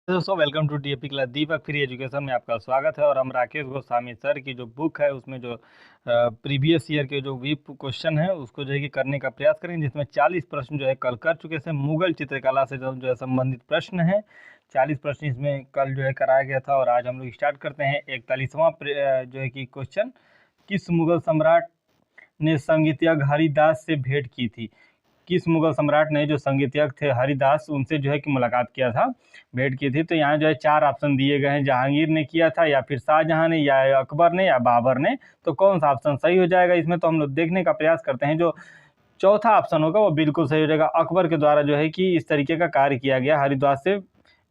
दोस्तों welcome to DAP class Deepak free education में आपका स्वागत है। और हम राकेश गोस्वामी सर की जो बुक है उसमें जो प्रीवियस ईयर के जो भी क्वेश्चन है उसको जो है कि करने का प्रयास करेंगे, जिसमें 40 प्रश्न जो है कल कर चुके थे। मुगल चित्रकला से जो है संबंधित प्रश्न है 40 प्रश्न इसमें कल जो है कराया गया था। और आज हम लोग स्टार्ट करते हैं 41वां जो है कि क्वेश्चन, किस मुगल सम्राट ने संगीतज्ञ हरिदास से भेंट की थी। किस मुगल सम्राट ने जो संगीतज्ञ थे हरिदास उनसे जो है कि मुलाकात किया था, भेंट की थी। तो यहाँ जो है 4 ऑप्शन दिए गए हैं, जहांगीर ने किया था या फिर शाहजहां ने या अकबर ने या बाबर ने। तो कौन सा ऑप्शन सही हो जाएगा इसमें, तो हम लोग देखने का प्रयास करते हैं। जो चौथा ऑप्शन होगा वो बिल्कुल सही हो जाएगा। अकबर के द्वारा जो है कि इस तरीके का कार्य किया गया हरिद्वार से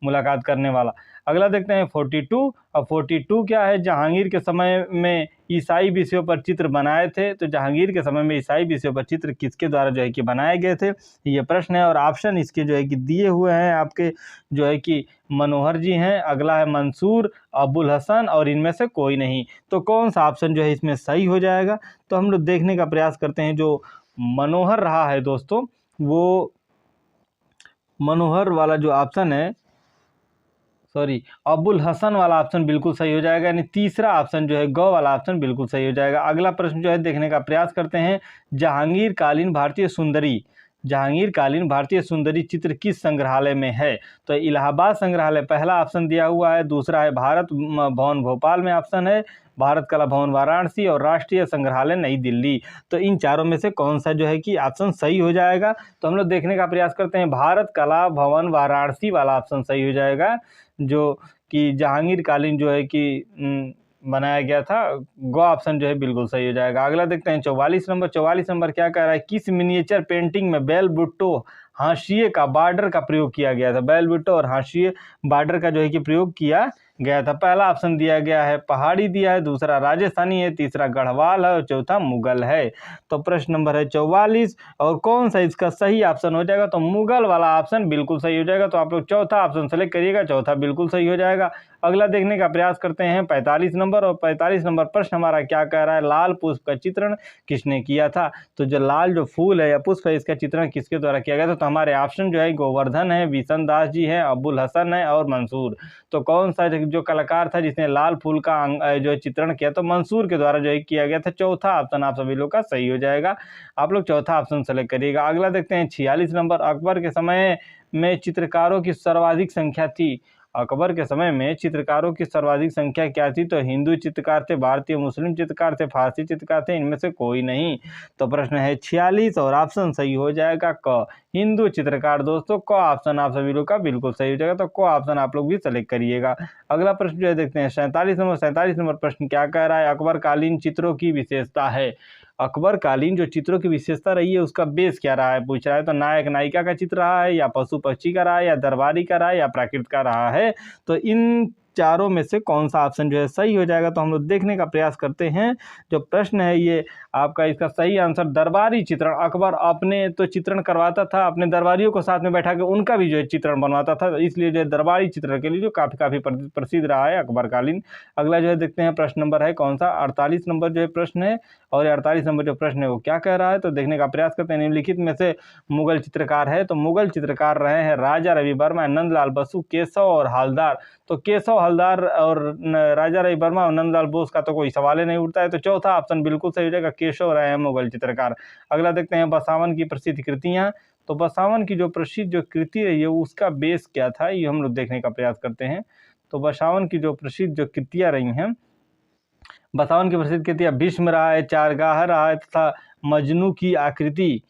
मुलाकात करने वाला। अगला देखते हैं 42। अब 42 क्या है, जहांगीर के समय में ईसाई विषयों पर चित्र बनाए थे। तो जहांगीर के समय में ईसाई विषयों पर चित्र किसके द्वारा जो है कि बनाए गए थे, ये प्रश्न है। और ऑप्शन इसके जो है कि दिए हुए हैं आपके, जो है कि मनोहर जी हैं, अगला है मंसूर, अबुल हसन और इनमें से कोई नहीं। तो कौन सा ऑप्शन जो है इसमें सही हो जाएगा, तो हम लोग देखने का प्रयास करते हैं। जो मनोहर रहा है दोस्तों, वो मनोहर वाला जो ऑप्शन है, सॉरी अबुल हसन वाला ऑप्शन बिल्कुल सही हो जाएगा। यानी तीसरा ऑप्शन जो है गौ वाला ऑप्शन बिल्कुल सही हो जाएगा। अगला प्रश्न जो है देखने का प्रयास करते हैं, जहांगीर कालीन भारतीय सुंदरी, जहांगीर कालीन भारतीय सुंदरी चित्र किस संग्रहालय में है। तो इलाहाबाद संग्रहालय पहला ऑप्शन दिया हुआ है, दूसरा है भारत भवन भोपाल में ऑप्शन है, भारत कला भवन वाराणसी और राष्ट्रीय संग्रहालय नई दिल्ली। तो इन चारों में से कौन सा जो है कि ऑप्शन सही हो जाएगा, तो हम लोग देखने का प्रयास करते हैं। भारत कला भवन वाराणसी वाला ऑप्शन सही हो जाएगा, जो कि जहांगीर कालीन जो है कि बनाया गया था। गो ऑप्शन जो है बिल्कुल सही हो जाएगा। अगला देखते हैं 44 नंबर। 44 नंबर क्या कह रहा है, किस मिनिएचर पेंटिंग में बेल बुट्टो हाशिए का बॉर्डर का प्रयोग किया गया था। बेल बुट्टो और हाशिए बॉर्डर का जो है कि प्रयोग किया गया था। पहला ऑप्शन दिया गया है पहाड़ी दिया है, दूसरा राजस्थानी है, तीसरा गढ़वाल है और चौथा मुगल है। तो प्रश्न नंबर है 44 और कौन सा इसका सही ऑप्शन हो जाएगा, तो मुगल वाला ऑप्शन बिल्कुल सही हो जाएगा। तो आप लोग चौथा ऑप्शन सेलेक्ट करिएगा, चौथा बिल्कुल सही हो जाएगा। अगला देखने का प्रयास करते हैं 45 नंबर। और 45 नंबर प्रश्न हमारा क्या कह रहा है, लाल पुष्प का चित्रण किसने किया था। तो जो लाल जो फूल है या पुष्प है इसका चित्रण किसके द्वारा किया गया था। तो हमारे ऑप्शन जो है गोवर्धन है, विशन दास जी हैं, अबुल हसन है और मंसूर। तो कौन सा जो कलाकार था जिसने लाल फूल का जो चित्रण किया, तो मंसूर के द्वारा जो है किया गया था। चौथा ऑप्शन आप सभी लोग का सही हो जाएगा, आप लोग चौथा ऑप्शन सेलेक्ट करिएगा। अगला देखते हैं 46 नंबर। अकबर के समय में चित्रकारों की सर्वाधिक संख्या थी। अकबर के समय में चित्रकारों की सर्वाधिक संख्या क्या थी, तो हिंदू चित्रकार थे, भारतीय मुस्लिम चित्रकार थे, फारसी चित्रकार थे, इनमें से कोई नहीं। तो प्रश्न है 46 और ऑप्शन सही हो जाएगा क, हिंदू चित्रकार। दोस्तों क ऑप्शन आप सभी लोग का बिल्कुल सही हो जाएगा, तो क ऑप्शन आप लोग भी सेलेक्ट करिएगा। अगला प्रश्न जो है देखते हैं 47 नंबर। 47 नंबर प्रश्न क्या कह रहा है, अकबर कालीन चित्रों की विशेषता है। अकबर कालीन जो चित्रों की विशेषता रही है उसका बेस क्या रहा है, पूछ रहा है। तो नायक नायिका का चित्र रहा है, या पशु पक्षी का रहा है, या दरबारी का रहा है, या प्राकृत का रहा है। तो इन चारों में से कौन सा ऑप्शन जो है सही हो जाएगा, तो हम लोग देखने का प्रयास करते हैं। जो प्रश्न है ये आपका, इसका सही आंसर दरबारी चित्रण। अकबर अपने तो चित्रण करवाता था, अपने दरबारियों को साथ में बैठा के उनका भी जो है चित्रण बनवाता था, इसलिए जो है दरबारी चित्रण के लिए जो काफ़ी प्रसिद्ध रहा है अकबरकालीन। अगला जो है देखते हैं प्रश्न नंबर है कौन सा, 48 नंबर जो है प्रश्न है। और 48 नंबर जो प्रश्न है वो क्या कह रहा है, तो देखने का प्रयास करते हैं। निम्नलिखित में से मुगल चित्रकार है, तो मुगल चित्रकार रहे हैं राजा रवि वर्मा, नंदलाल बसु, केशव और हलदार। तो केशव, हलदार और राजा रवि वर्मा और नंदलाल बोस का तो कोई सवाल ही नहीं उठता है। तो चौथा ऑप्शन बिल्कुल सही हो जाएगा, केशव रहे हैं मुगल चित्रकार। अगला देखते हैं बसावन की प्रसिद्ध कृतियाँ। तो बसावन की जो प्रसिद्ध जो कृति रही है उसका बेस क्या था, ये हम लोग देखने का प्रयास करते हैं। तो बसावन की जो प्रसिद्ध जो कृतियाँ रही हैं, बसावन की प्रसिद्ध कृतियाँ भीष्म रहा है, चारगाह रहा है तथा मजनू की आकृति,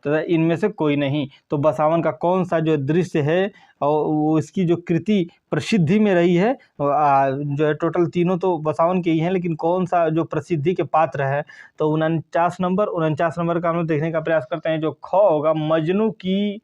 तथा इनमें से कोई नहीं। तो बसावन का कौन सा जो दृश्य है और वो इसकी जो कृति प्रसिद्धि में रही है, जो है टोटल तीनों तो बसावन के ही हैं, लेकिन कौन सा जो प्रसिद्धि के पात्र है, तो 49 नंबर। 49 नंबर का हम लोग देखने का प्रयास करते हैं। जो ख होगा, मजनू की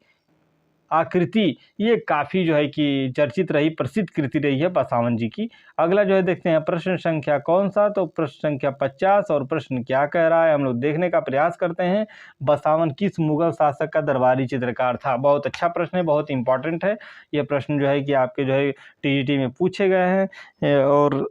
आकृति, ये काफ़ी जो है कि चर्चित रही, प्रसिद्ध कृति रही है बसावन जी की। अगला जो है देखते हैं प्रश्न संख्या कौन सा, तो प्रश्न संख्या 50। और प्रश्न क्या कह रहा है हम लोग देखने का प्रयास करते हैं। बसावन किस मुगल शासक का दरबारी चित्रकार था। बहुत अच्छा प्रश्न है, बहुत इंपॉर्टेंट है ये प्रश्न, जो है कि आपके जो है टीजीटी में पूछे गए हैं। और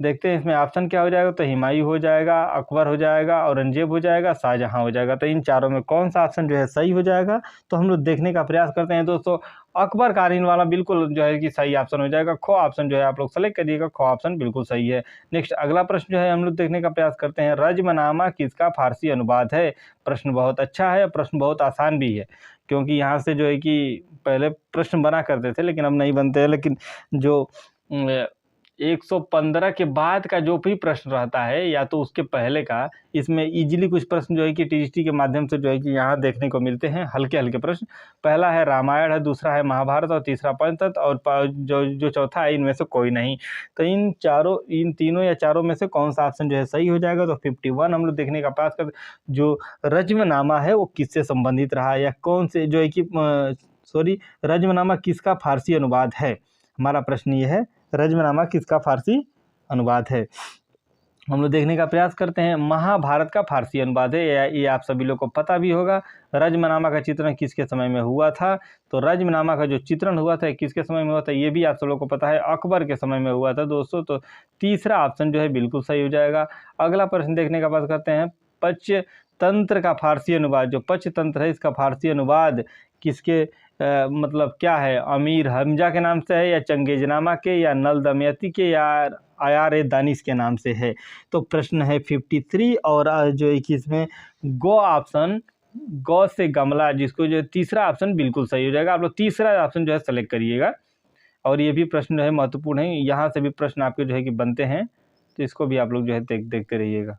देखते हैं इसमें ऑप्शन क्या हो जाएगा। तो हुमायूं हो जाएगा, अकबर हो जाएगा, औरंगजेब हो जाएगा, शाहजहां हो जाएगा। तो इन चारों में कौन सा ऑप्शन जो है सही हो जाएगा, तो हम लोग देखने का प्रयास करते हैं दोस्तों। अकबर कालीन वाला बिल्कुल जो है कि सही ऑप्शन हो जाएगा। ख ऑप्शन जो है आप लोग सेलेक्ट करिएगा, ख ऑप्शन बिल्कुल सही है। नेक्स्ट अगला प्रश्न जो है हम लोग देखने का प्रयास करते हैं, रज्मनामा किसका फारसी अनुवाद है। प्रश्न बहुत अच्छा है, प्रश्न बहुत आसान भी है, क्योंकि यहाँ से जो है कि पहले प्रश्न बना करते थे लेकिन अब नहीं बनते हैं। लेकिन जो 115 के बाद का जो भी प्रश्न रहता है या तो उसके पहले का, इसमें इजीली कुछ प्रश्न जो है कि टीजीटी के माध्यम से जो है कि यहाँ देखने को मिलते हैं, हल्के हल्के प्रश्न। पहला है रामायण है, दूसरा है महाभारत और तीसरा पंचतंत्र, और जो चौथा है इनमें से कोई नहीं। तो इन तीनों या चारों में से कौन सा ऑप्शन जो है सही हो जाएगा। तो 51 हम लोग देखने का प्रयास करते, जो रज्मनामा है वो किससे संबंधित रहा, या कौन से जो है कि रज्मनामा किसका फारसी अनुवाद है। हमारा प्रश्न ये है, रज्मनामा किसका फारसी अनुवाद है। हम लोग देखने का प्रयास करते हैं, महाभारत का फारसी अनुवाद है, ये आप सभी लोग को पता भी होगा। रज्मनामा का चित्रण किसके समय में हुआ था। तो रज्मनामा का जो चित्रण हुआ था किसके समय में हुआ था, ये भी आप सब लोग को पता है, अकबर के समय में हुआ था दोस्तों। तो तीसरा ऑप्शन जो है बिल्कुल सही हो जाएगा। अगला प्रश्न देखने का प्रयास करते हैं, पंचतंत्र का फारसी अनुवाद, जो पंचतंत्र है इसका फारसी अनुवाद किसके मतलब क्या है, अमीर हमजा के नाम से है, या चंगेजनामा के, या नल दमयंती के, या आयार ए दानिश के नाम से है। तो प्रश्न है 53 और जो 21 में गो ऑप्शन, गौ से गमला, जिसको जो तीसरा ऑप्शन बिल्कुल सही हो जाएगा। आप लोग तीसरा ऑप्शन जो है सेलेक्ट करिएगा। और ये भी प्रश्न जो है महत्वपूर्ण है, यहाँ से भी प्रश्न आपके जो है कि बनते हैं, तो इसको भी आप लोग जो है देखते रहिएगा।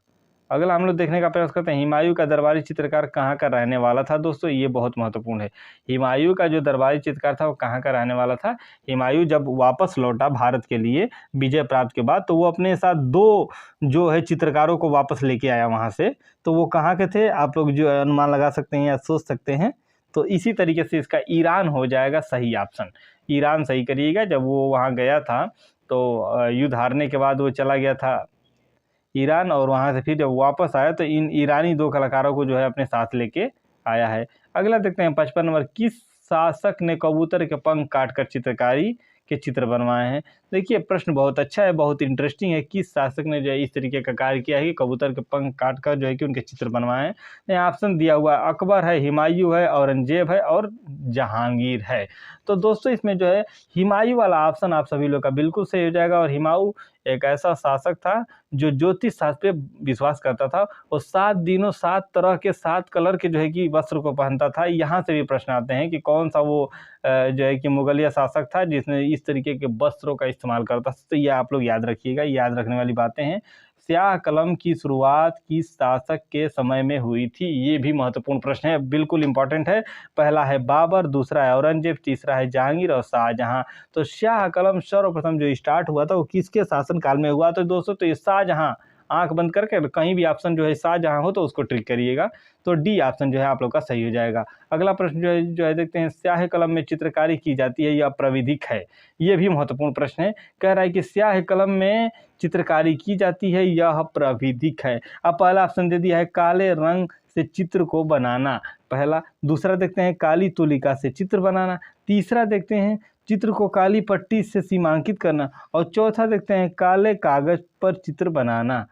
अगला हम लोग देखने का प्रयास करते हैं, हुमायूं का दरबारी चित्रकार कहाँ का रहने वाला था। दोस्तों ये बहुत महत्वपूर्ण है, हुमायूं का जो दरबारी चित्रकार था वो कहाँ का रहने वाला था। हुमायूं जब वापस लौटा भारत के लिए विजय प्राप्त के बाद, तो वो अपने साथ 2 जो है चित्रकारों को वापस लेके आया वहाँ से। तो वो कहाँ के थे, आप लोग जो अनुमान लगा सकते हैं या सोच सकते हैं। तो इसी तरीके से इसका ईरान हो जाएगा सही ऑप्शन। ईरान सही करिएगा। जब वो वहाँ गया था तो युद्ध हारने के बाद वो चला गया था ईरान, और वहाँ से फिर जब वापस आया तो इन ईरानी 2 कलाकारों को जो है अपने साथ लेके आया है। अगला देखते हैं 55 नंबर, किस शासक ने कबूतर के पंख काटकर चित्रकारी के चित्र बनवाए हैं। देखिए प्रश्न बहुत अच्छा है, बहुत इंटरेस्टिंग है। किस शासक ने जो है इस तरीके का कार्य किया है कि कबूतर के पंख काटकर जो है कि उनके चित्र बनवाए हैं। यहाँ ऑप्शन दिया हुआ है, अकबर है, हुमायूं है, औरंगजेब है और जहांगीर है। तो दोस्तों इसमें जो है हुमायूं वाला ऑप्शन आप सभी लोग का बिल्कुल सही हो जाएगा। और हुमायूं एक ऐसा शासक था जो ज्योतिष शास्त्र पे विश्वास करता था, और 7 दिनों 7 तरह के 7 कलर के जो है कि वस्त्र को पहनता था। यहाँ से भी प्रश्न आते हैं कि कौन सा वो जो है कि मुगलिया शासक था जिसने इस तरीके के वस्त्रों का इस्तेमाल करता। तो ये आप लोग याद रखिएगा, याद रखने वाली बातें हैं। स्याह कलम की शुरुआत किस शासक के समय में हुई थी, ये भी महत्वपूर्ण प्रश्न है, बिल्कुल इंपॉर्टेंट है। पहला है बाबर, दूसरा है औरंगजेब, तीसरा है जहांगीर और शाहजहां। तो स्याह कलम सर्वप्रथम जो स्टार्ट हुआ था वो किसके शासन काल में हुआ था दोस्तों। तो ये शाहजहां, आंख बंद करके कहीं भी ऑप्शन जो है शाहजहां हो तो उसको ट्रिक करिएगा। तो डी ऑप्शन जो है आप लोग का सही हो जाएगा। अगला प्रश्न जो है देखते हैं, स्याह कलम में चित्रकारी की जाती है या प्राविधिक है। ये भी महत्वपूर्ण प्रश्न है। कह रहा है कि स्याह कलम में चित्रकारी की जाती है, यह प्राविधिक है। अब पहला ऑप्शन दे दिया है काले रंग से चित्र को बनाना, पहला। दूसरा देखते हैं काली तुलिका से चित्र बनाना। तीसरा देखते हैं चित्र को काली पट्टी से सीमांकित करना। और चौथा देखते हैं काले कागज पर चित्र बनाना।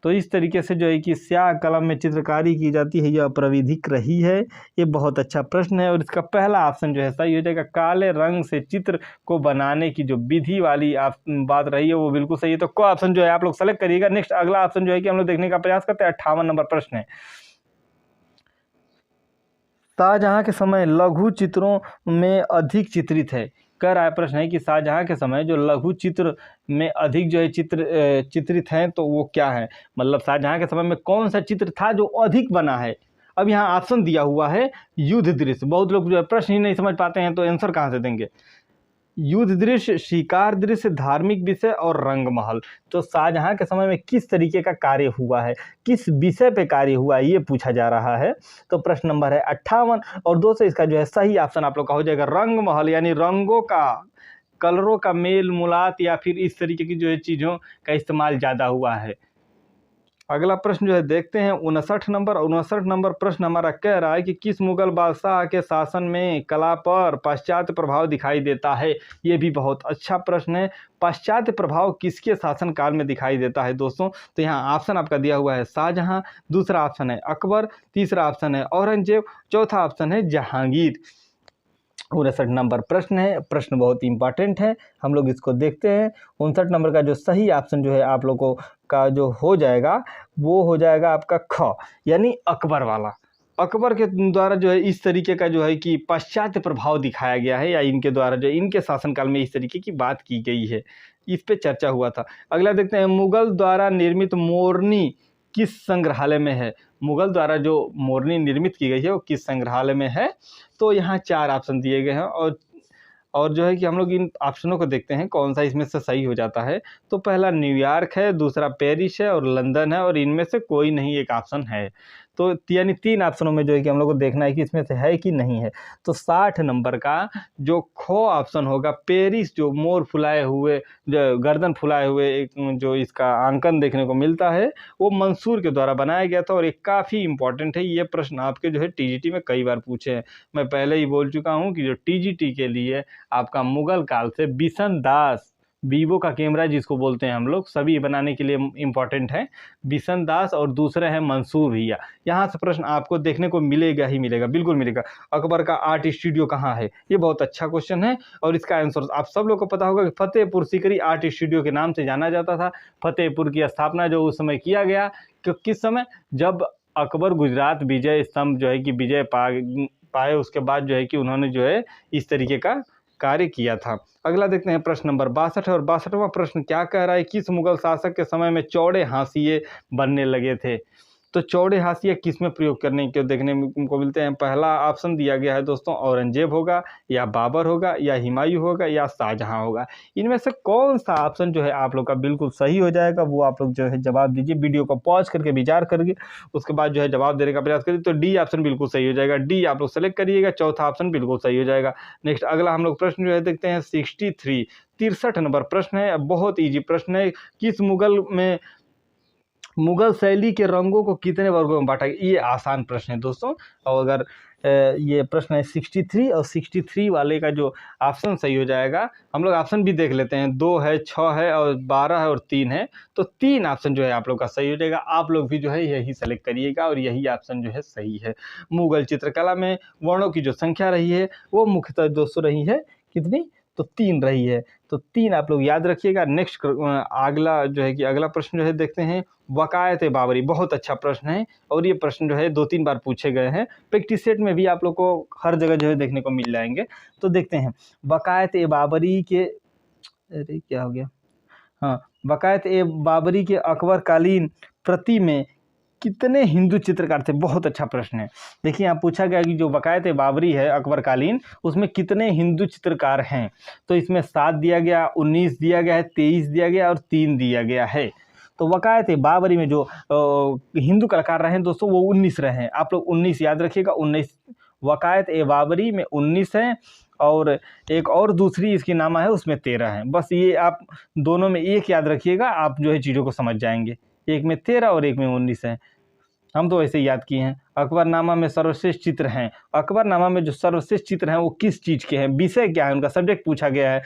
तो इस तरीके से जो है कि स्याह कलम में चित्रकारी की जाती है, यह प्राविधिक रही है। ये बहुत अच्छा प्रश्न है और इसका पहला ऑप्शन जो है सही हो जाएगा। काले रंग से चित्र को बनाने की जो विधि वाली बात रही है वो बिल्कुल सही है। तो कोई ऑप्शन जो है आप लोग सेलेक्ट करिएगा। नेक्स्ट अगला ऑप्शन जो है कि हम लोग देखने का प्रयास करते हैं, 58 नंबर प्रश्न है, शाहजहां के समय लघु चित्रों में अधिक चित्रित है। कह रहा है प्रश्न है कि शाहजहां के समय जो लघु चित्र में अधिक जो है चित्रित हैं तो वो क्या है, मतलब शाहजहां के समय में कौन सा चित्र था जो अधिक बना है। अब यहाँ ऑप्शन दिया हुआ है युद्ध दृश्य। बहुत लोग जो है प्रश्न ही नहीं समझ पाते हैं तो आंसर कहाँ से देंगे। युद्ध दृश्य, शिकार दृश्य, धार्मिक विषय और रंगमहल। तो शाहजहां के समय में किस तरीके का कार्य हुआ है, किस विषय पे कार्य हुआ है, ये पूछा जा रहा है। तो प्रश्न नंबर है 58 और 2 से इसका जो है सही ऑप्शन आप लोग का हो जाएगा रंगमहल, यानी रंगों का, कलरों का मेल मुलात या फिर इस तरीके की जो है चीज़ों का इस्तेमाल ज़्यादा हुआ है। अगला प्रश्न जो है देखते हैं 59 नंबर प्रश्न हमारा कह रहा है कि किस मुगल बादशाह के शासन में कला पर पाश्चात्य प्रभाव दिखाई देता है। ये भी बहुत अच्छा प्रश्न है। पाश्चात्य प्रभाव किसके शासन काल में दिखाई देता है दोस्तों? तो यहाँ ऑप्शन आपका दिया हुआ है शाहजहां, दूसरा ऑप्शन है अकबर, तीसरा ऑप्शन है औरंगजेब, चौथा ऑप्शन है जहांगीर। 59 नंबर प्रश्न है, प्रश्न बहुत इंपॉर्टेंट है, हम लोग इसको देखते हैं। 59 नंबर का जो सही ऑप्शन जो है आप लोगों का जो हो जाएगा वो हो जाएगा आपका ख, यानी अकबर वाला। अकबर के द्वारा जो है इस तरीके का जो है कि पाश्चात्य प्रभाव दिखाया गया है, या इनके द्वारा जो इनके शासनकाल में इस तरीके की बात की गई है, इस पे चर्चा हुआ था। अगला देखते हैं, मुगल द्वारा निर्मित मोरनी किस संग्रहालय में है? मुगल द्वारा जो मोरनी निर्मित की गई है वो किस संग्रहालय में है? तो यहाँ 4 ऑप्शन दिए गए हैं, और जो है कि हम लोग इन ऑप्शनों को देखते हैं कौन सा इसमें से सही हो जाता है। तो पहला न्यूयॉर्क है, दूसरा पेरिस है और लंदन है, और इनमें से कोई नहीं एक ऑप्शन है। तो यानी 3 ऑप्शनों में जो है कि हम लोग को देखना है कि इसमें से है कि नहीं है। तो 60 नंबर का जो खो ऑप्शन होगा, पेरिस, जो मोर फुलाए हुए, जो गर्दन फुलाए हुए एक जो इसका आंकन देखने को मिलता है, वो मंसूर के द्वारा बनाया गया था। और ये काफ़ी इंपॉर्टेंट है, ये प्रश्न आपके जो है टीजीटी में कई बार पूछे हैं। मैं पहले ही बोल चुका हूँ कि जो टीजीटी के लिए आपका मुगल काल से बिशन दास, वीवो का कैमरा जिसको बोलते हैं हम लोग, सभी बनाने के लिए इम्पॉर्टेंट है, बिशन दास, और दूसरे हैं मंसूर भैया। यहाँ से प्रश्न आपको देखने को मिलेगा ही मिलेगा, बिल्कुल मिलेगा। अकबर का आर्ट स्टूडियो कहाँ है? ये बहुत अच्छा क्वेश्चन है, और इसका आंसर आप सब लोग को पता होगा कि फतेहपुर सीकरी आर्ट स्टूडियो के नाम से जाना जाता था। फतेहपुर की स्थापना जो उस समय किया गया, किस समय? जब अकबर गुजरात विजय स्तंभ जो है कि विजय पाए, उसके बाद जो है कि उन्होंने जो है इस तरीके का कार्य किया था। अगला देखते हैं प्रश्न नंबर 62, और 62वां प्रश्न क्या कह रहा है? किस मुगल शासक के समय में चौड़े हाशिए बनने लगे थे? तो चौड़े हाशिए किस में प्रयोग करने के देखने को मिलते हैं? पहला ऑप्शन दिया गया है दोस्तों, औरंगजेब होगा, या बाबर होगा, या हुमायूं होगा, या शाहजहां होगा। इनमें से कौन सा ऑप्शन जो है आप लोग का बिल्कुल सही हो जाएगा, वो आप लोग जो है जवाब दीजिए, वीडियो को पॉज करके विचार करके उसके बाद जो है जवाब देने का प्रयास करिए। तो डी ऑप्शन बिल्कुल सही हो जाएगा, डी आप लोग सेलेक्ट करिएगा, चौथा ऑप्शन बिल्कुल सही हो जाएगा। नेक्स्ट अगला हम लोग प्रश्न जो है देखते हैं 63 नंबर प्रश्न है, बहुत ईजी प्रश्न है। किस मुगल शैली के रंगों को कितने वर्गों में बांटा गया? ये आसान प्रश्न है दोस्तों, और अगर ये प्रश्न है 63, और 63 वाले का जो ऑप्शन सही हो जाएगा, हम लोग ऑप्शन भी देख लेते हैं, 2 है, 6 है, और 12 है, और 3 है। तो 3 ऑप्शन जो है आप लोग का सही हो जाएगा। आप लोग भी जो है यही सेलेक्ट करिएगा, और यही ऑप्शन जो है सही है। मुगल चित्रकला में वर्णों की जो संख्या रही है वो मुख्यतः दोस्तों रही है कितनी? तो 3 रही है। तो 3 आप लोग याद रखिएगा। नेक्स्ट अगला जो है कि अगला प्रश्न जो है देखते हैं, वकायत बाबरी, बहुत अच्छा प्रश्न है, और ये प्रश्न जो है 2-3 बार पूछे गए हैं। प्रैक्टिस सेट में भी आप लोग को हर जगह जो है देखने को मिल जाएंगे। तो देखते हैं, वकायत बाबरी के, अरे क्या हो गया, हाँ, वकायत बाबरी के अकबरकालीन प्रति में कितने हिंदू चित्रकार थे? बहुत अच्छा प्रश्न है। देखिए यहाँ पूछा गया कि जो वकायत बाबरी है अकबरकालीन, उसमें कितने हिंदू चित्रकार हैं? तो इसमें 7 दिया गया, 19 दिया गया है, 23 दिया गया, और 3 दिया गया है। तो वकायत बाबरी में जो हिंदू कलाकार रहे हैं दोस्तों, वो 19 रहे हैं। आप लोग 19 याद रखिएगा, 19 वकायत बाबरी में 19 हैं, और एक और दूसरी इसकी नामा है उसमें 13 हैं। बस ये आप दोनों में एक याद रखिएगा, आप जो है चीज़ों को समझ जाएंगे। एक में 13 और एक में 19 है, हम तो ऐसे याद किए हैं। अकबरनामा में सर्वश्रेष्ठ चित्र हैं, अकबरनामा में जो सर्वश्रेष्ठ चित्र हैं वो किस चीज़ के हैं? विषय क्या है उनका? सब्जेक्ट पूछा गया है।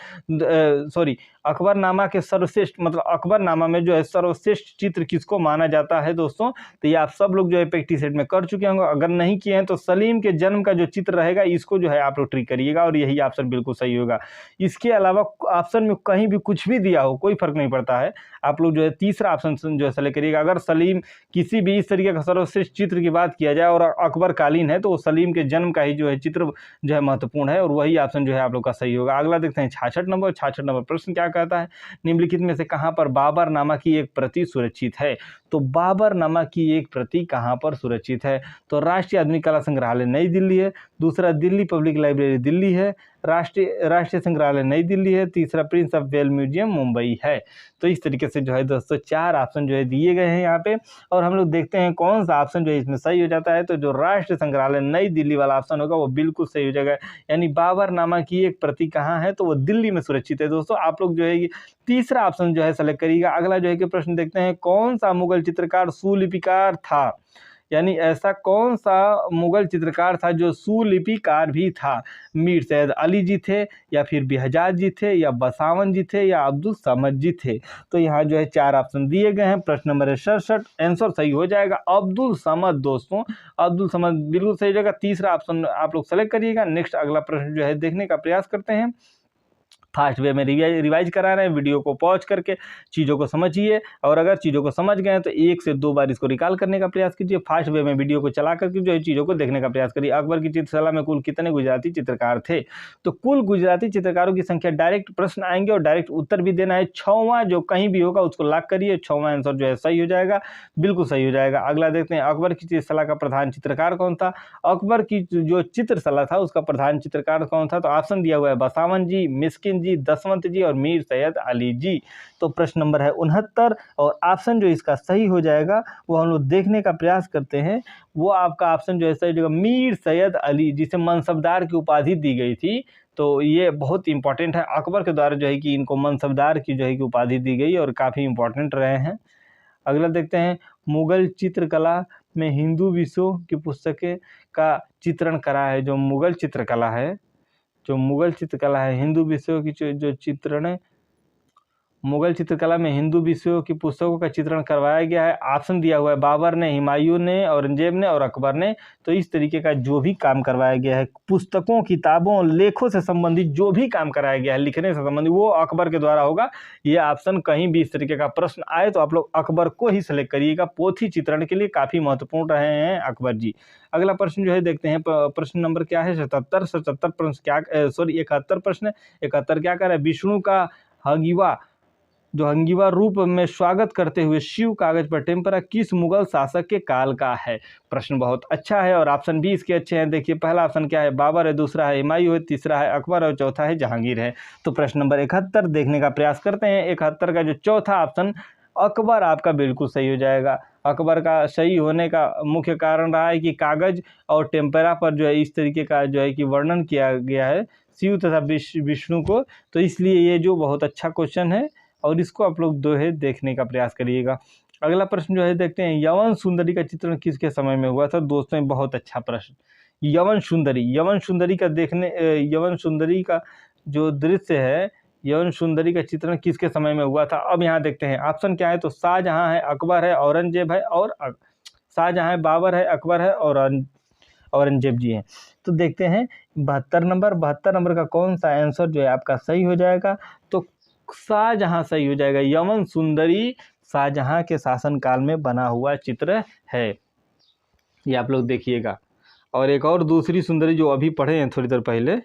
सॉरी, अकबरनामा के सर्वश्रेष्ठ, मतलब अकबरनामा में जो है सर्वश्रेष्ठ चित्र किसको माना जाता है दोस्तों? तो ये आप सब लोग जो है प्रैक्टिस सेट में कर चुके होंगे। अगर नहीं किए हैं तो सलीम के जन्म का जो चित्र रहेगा, इसको जो है आप लोग ट्रिक करिएगा, और यही ऑप्शन बिल्कुल सही होगा। इसके अलावा ऑप्शन में कहीं भी कुछ भी दिया हो, कोई फर्क नहीं पड़ता है, आप लोग जो है तीसरा ऑप्शन जो है सेलेक्ट करिएगा। अगर सलीम किसी भी इस तरीके का सर्वश्रेष्ठ चित्र की बात किया जाए और अकबरकालीन है, तो सलीम के जन्म का ही जो है चित्र जो है महत्वपूर्ण है, और वही ऑप्शन जो है आप लोग का सही होगा। अगला देखते हैं 66 नंबर प्रश्न क्या कहता है? निम्नलिखित में से कहां पर बाबरनामा की एक प्रति सुरक्षित है? तो बाबरनामा की एक प्रति कहां पर सुरक्षित है? तो राष्ट्रीय आधुनिक कला संग्रहालय नई दिल्ली है, दूसरा दिल्ली पब्लिक लाइब्रेरी दिल्ली है, राष्ट्रीय संग्रहालय नई दिल्ली है, तीसरा Prince of well museum Mumbai है। तो इस तरीके से जो है दोस्तों 4 ऑप्शन जो है दिए गए हैं यहाँ पे, और हम लोग देखते हैं कौन सा ऑप्शन जो है इसमें सही हो जाता है। तो जो राष्ट्रीय संग्रहालय नई दिल्ली वाला ऑप्शन होगा वो बिल्कुल सही हो जाएगा, यानी बाबरनामा की एक प्रति कहाँ है, तो वो दिल्ली में सुरक्षित है। दोस्तों आप लोग जो है तीसरा ऑप्शन जो है सेलेक्ट करिएगा। अगला जो है कि प्रश्न देखते हैं, कौन सा मुगल चित्रकार सुलिपिकार था, यानी ऐसा कौन सा मुगल चित्रकार था जो सुलिपिकार भी था। मीर सैयद अली जी थे, या फिर बेहजाद जी थे, या बसावन जी थे, या अब्दुल समद जी थे। तो यहाँ जो है 4 ऑप्शन दिए गए हैं। प्रश्न नंबर 67 आंसर सही हो जाएगा अब्दुल समद। दोस्तों अब्दुल समद बिल्कुल सही हो जाएगा। तीसरा ऑप्शन आप लोग सेलेक्ट करिएगा। नेक्स्ट अगला प्रश्न जो है देखने का प्रयास करते हैं। फास्ट वे में रिवाइज करा रहे हैं, वीडियो को पॉज करके चीज़ों को समझिए, और अगर चीज़ों को समझ गए तो 1 से 2 बार इसको रिकॉल करने का प्रयास कीजिए। फास्ट वे में वीडियो को चला करके जो है चीज़ों को देखने का प्रयास करिए। अकबर की चित्रकला में कुल कितने गुजराती चित्रकार थे, तो कुल गुजराती चित्रकारों की संख्या, डायरेक्ट प्रश्न आएंगे और डायरेक्ट उत्तर भी देना है। 6वां जो कहीं भी होगा उसको लॉक करिए, 6वां आंसर जो है सही हो जाएगा, बिल्कुल सही हो जाएगा। अगला देखते हैं, अकबर की चित्रकला का प्रधान चित्रकार कौन था। अकबर की जो चित्रकला था उसका प्रधान चित्रकार कौन था, तो ऑप्शन दिया हुआ है बसावन जी, मिस्किन जी, दसवंत जी और मीर सैयद अली जी। तो प्रश्न नंबर है 69, और ऑप्शन जो इसका सही हो जाएगा वो हम लोग देखने का प्रयास करते हैं। वो आपका ऑप्शन जो है सही जगह मीर सैयद अली, जिसे मनसबदार की उपाधि दी गई थी। तो ये बहुत इंपॉर्टेंट है, अकबर के द्वारा जो है कि इनको मनसबदार की जो है कि उपाधि दी गई और काफ़ी इंपॉर्टेंट रहे हैं। अगला देखते हैं, मुगल चित्रकला में हिंदू विषयों की पुस्तकें का चित्रण करा है। जो मुगल चित्रकला है हिंदू विषयों की जो चित्रण है, मुगल चित्रकला में हिंदू विषयों की पुस्तकों का चित्रण करवाया गया है। ऑप्शन दिया हुआ है बाबर ने, हुमायूं ने, औरंगजेब ने और अकबर ने। तो इस तरीके का जो भी काम करवाया गया है, पुस्तकों, किताबों, लेखों से संबंधित जो भी काम कराया गया है, लिखने से संबंधित, वो अकबर के द्वारा होगा। ये ऑप्शन कहीं भी इस तरीके का प्रश्न आए तो आप लोग अकबर को ही सेलेक्ट करिएगा। पोथी चित्रण के लिए काफ़ी महत्वपूर्ण रहे हैं अकबर जी। अगला प्रश्न जो है देखते हैं, प्रश्न नंबर क्या है 77 प्रश्न क्या 71 प्रश्न, 71 क्या कर रहा है, विष्णु का हंगीवा रूप में स्वागत करते हुए शिव कागज पर टेम्परा किस मुगल शासक के काल का है। प्रश्न बहुत अच्छा है और ऑप्शन भी इसके अच्छे हैं। देखिए पहला ऑप्शन क्या है, बाबर है, दूसरा है हुमायूं है, तीसरा है अकबर और चौथा है जहांगीर है। तो प्रश्न नंबर 71 देखने का प्रयास करते हैं। 71 का जो चौथा ऑप्शन अकबर आपका बिल्कुल सही हो जाएगा। अकबर का सही होने का मुख्य कारण रहा है कि कागज और टेम्परा पर जो है इस तरीके का जो है कि वर्णन किया गया है शिव तथा विष्णु को, तो इसलिए ये जो बहुत अच्छा क्वेश्चन है और इसको आप लोग जो है देखने का प्रयास करिएगा। अगला प्रश्न जो है देखते हैं, यवन सुंदरी का चित्रण किसके समय में हुआ था। दोस्तों बहुत अच्छा प्रश्न, यवन सुंदरी यवन सुंदरी का जो दृश्य है, यवन सुंदरी का चित्रण किसके समय में हुआ था। अब यहाँ देखते हैं ऑप्शन क्या है, तो शाहजहां है, अकबर है, औरंगजेब है और शाहजहां है, बाबर है, अकबर है और औरंगजेब जी हैं। तो देखते हैं 72 नंबर का कौन सा आंसर जो है आपका सही हो जाएगा। तो शाहजहां सही हो जाएगा। यवन सुंदरी शाहजहां के शासनकाल में बना हुआ चित्र है, ये आप लोग देखिएगा। और एक और दूसरी सुंदरी जो अभी पढ़े हैं थोड़ी देर पहले,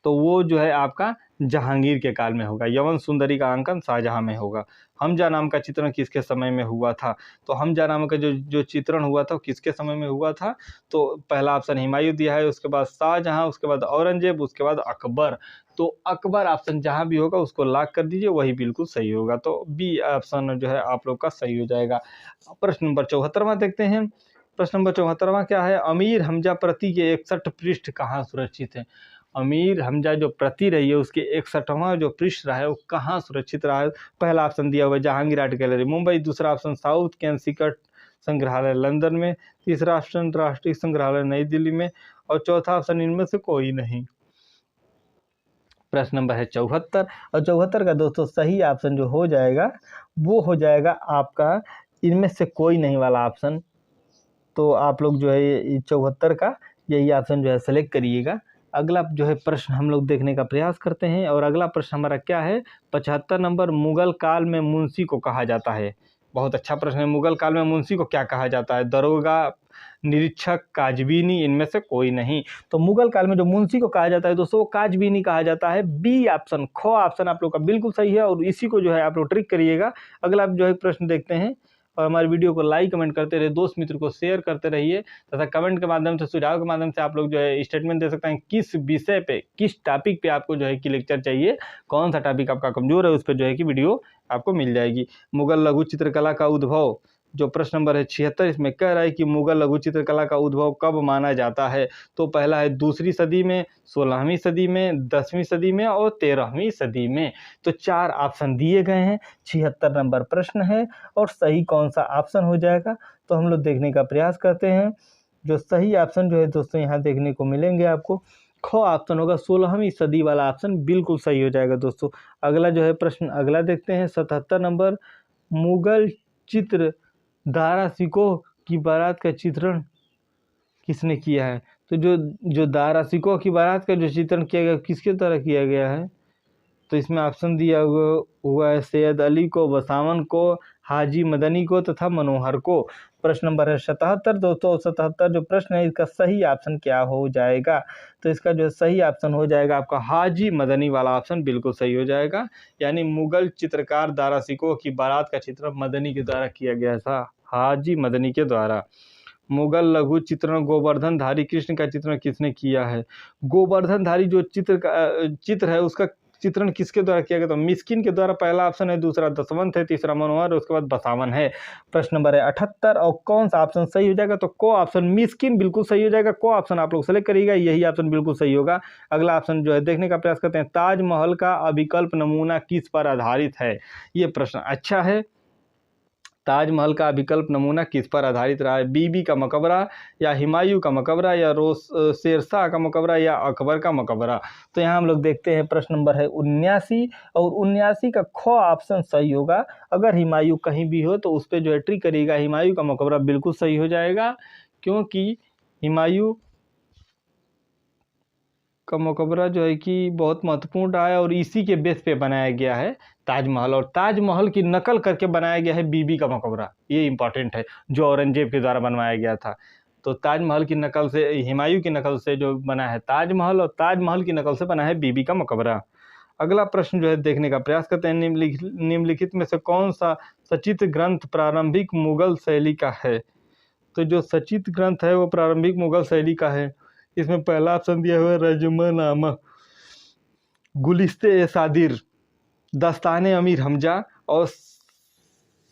तो वो जो है आपका जहांगीर के काल में होगा। यवन सुंदरी का अंकन शाहजहां में होगा। हमजा नाम का चित्रण किसके समय में हुआ था, तो हमजा नाम का जो चित्रण हुआ था किसके समय में हुआ था, तो पहला ऑप्शन हुमायूं दिया है, उसके बाद शाहजहां, उसके बाद औरंगजेब, उसके बाद अकबर। तो अकबर ऑप्शन जहां भी होगा उसको लॉक कर दीजिए, वही बिल्कुल सही होगा। तो बी ऑप्शन जो है आप लोग का सही हो जाएगा। प्रश्न नंबर 74वां देखते हैं। प्रश्न नंबर 74वां क्या है, अमीर हमजा प्रति के 61 पृष्ठ कहाँ सुरक्षित है। अमीर हमजा जो प्रति रही है उसके 61वां जो पृष्ठ रहा है वो कहाँ सुरक्षित रहा है। पहला ऑप्शन दिया हुआ है जहांगीर आर्ट गैलरी मुंबई, दूसरा ऑप्शन साउथ केंसिकट संग्रहालय लंदन में, तीसरा ऑप्शन राष्ट्रीय संग्रहालय नई दिल्ली में और चौथा ऑप्शन इनमें से कोई नहीं। प्रश्न नंबर है 74, और 74 का दोस्तों सही ऑप्शन जो हो जाएगा वो हो जाएगा आपका इनमें से कोई नहीं वाला ऑप्शन। तो आप लोग जो है 74 का यही ऑप्शन जो है सेलेक्ट करिएगा। अगला जो है प्रश्न हम लोग देखने का प्रयास करते हैं, और अगला प्रश्न हमारा क्या है 75 नंबर, मुगल काल में मुंशी को कहा जाता है। बहुत अच्छा प्रश्न है, मुगल काल में मुंशी को क्या कहा जाता है, दरोगा, निरीक्षक, काजबीनी, इनमें से कोई नहीं। तो मुगल काल में जो मुंशी को कहा जाता है दोस्तों वो काजबीनी कहा जाता है। बी ऑप्शन, ख ऑप्शन आप लोग का बिल्कुल सही है और इसी को जो है आप लोग ट्रिक करिएगा। अगला जो है प्रश्न देखते हैं, और हमारे वीडियो को लाइक कमेंट करते रहिए, दोस्त मित्र को शेयर करते रहिए तथा कमेंट के माध्यम से, सुझाव के माध्यम से आप लोग जो है स्टेटमेंट दे सकते हैं किस विषय पे, किस टॉपिक पे आपको जो है कि लेक्चर चाहिए, कौन सा टॉपिक आपका कमजोर है, उस पर जो है कि वीडियो आपको मिल जाएगी। मुगल लघु चित्रकला का उद्भव, जो प्रश्न नंबर है 76, इसमें कह रहा है कि मुगल लघु चित्रकला का उद्भव कब माना जाता है। तो पहला है दूसरी सदी में, 16वीं सदी में, 10वीं सदी में और 13वीं सदी में। तो 4 ऑप्शन दिए गए हैं, 76 नंबर प्रश्न है और सही कौन सा ऑप्शन हो जाएगा तो हम लोग देखने का प्रयास करते हैं। जो सही ऑप्शन जो है दोस्तों यहाँ देखने को मिलेंगे आपको, ख ऑप्शन होगा, 16वीं सदी वाला ऑप्शन बिल्कुल सही हो जाएगा दोस्तों। अगला जो है प्रश्न अगला देखते हैं 77 नंबर, मुगल चित्र दारा सिकोह की बारात का चित्रण किसने किया है। तो जो दारा सिकोह की बारात का जो चित्रण किया गया किसके द्वारा किया गया है, तो इसमें ऑप्शन दिया हुआ है सैयद अली को, बसावन को, हाजी मदनी को तथा मनोहर को। प्रश्न नंबर है 77 दोस्तों। 77 जो प्रश्न है इसका सही ऑप्शन क्या हो जाएगा, तो इसका जो सही ऑप्शन हो जाएगा आपका हाजी मदनी वाला ऑप्शन बिल्कुल सही हो जाएगा। यानी मुगल चित्रकार दारा सिकोह की बारात का चित्रण मदनी के द्वारा किया गया था, हाजी मदनी के द्वारा। मुगल लघु चित्रण गोवर्धन धारी कृष्ण का चित्रण किसने किया है। गोवर्धन धारी जो चित्र है उसका चित्रण किसके द्वारा किया गया, तो मिस्किन के द्वारा पहला ऑप्शन है, दूसरा दसवंत है, तीसरा मनोहर, उसके बाद बसावन है। प्रश्न नंबर है 78 और कौन सा ऑप्शन सही हो जाएगा, तो को ऑप्शन मिस्किन बिल्कुल सही हो जाएगा। को ऑप्शन आप लोग सेलेक्ट करिएगा, यही ऑप्शन बिल्कुल सही होगा। अगला ऑप्शन जो है देखने का प्रयास करते हैं, ताजमहल का अभिकल्प नमूना किस पर आधारित है। ये प्रश्न अच्छा है, ताजमहल का विकल्प नमूना किस पर आधारित रहा है, बीबी का मकबरा या हुमायूं का मकबरा या शेरशाह का मकबरा या अकबर का मकबरा। तो यहाँ हम लोग देखते हैं प्रश्न नंबर है 79 और 79 का ख ऑप्शन सही होगा। अगर हुमायूं कहीं भी हो तो उस पर जो है ट्रिक करिएगा, हुमायूं का मकबरा बिल्कुल सही हो जाएगा, क्योंकि हुमायूं का मकबरा जो है कि बहुत महत्वपूर्ण रहा है और इसी के बेस पे बनाया गया है ताजमहल, और ताजमहल की नकल करके बनाया गया है बीबी का मकबरा। ये इंपॉर्टेंट है, जो औरंगजेब के द्वारा बनवाया गया था। तो ताजमहल की नकल से, हुमायूं की नकल से जो बना है ताजमहल, और ताजमहल की नकल से बना है बीबी का मकबरा। अगला प्रश्न जो है देखने का प्रयास करते हैं, निम्नलिखित में से कौन सा सचित्र ग्रंथ प्रारंभिक मुगल शैली का है। तो जो सचित्र ग्रंथ है वो प्रारंभिक मुगल शैली का है। इसमें पहला ऑप्शन दिया हुआ है रजमनामा, गुलिस्ते सादिर, दस्ताने अमीर हमजा और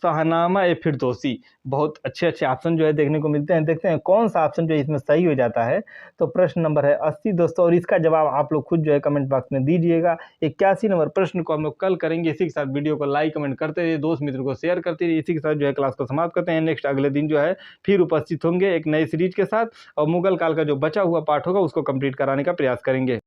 शाहनामा ए फिरदौसी। बहुत अच्छे अच्छे ऑप्शन जो है देखने को मिलते हैं। देखते हैं कौन सा ऑप्शन जो है इसमें सही हो जाता है। तो प्रश्न नंबर है 80 दोस्तों, और इसका जवाब आप लोग खुद जो है कमेंट बॉक्स में दीजिएगा। 81 नंबर प्रश्न को हम लोग कल करेंगे। इसी के साथ वीडियो को लाइक कमेंट करते रहिए, दोस्त मित्र को शेयर करते रहिए। इसी के साथ जो है क्लास को समाप्त करते हैं। नेक्स्ट अगले दिन जो है फिर उपस्थित होंगे एक नई सीरीज के साथ, और मुगल काल का जो बचा हुआ पार्ट होगा उसको कंप्लीट कराने का प्रयास करेंगे।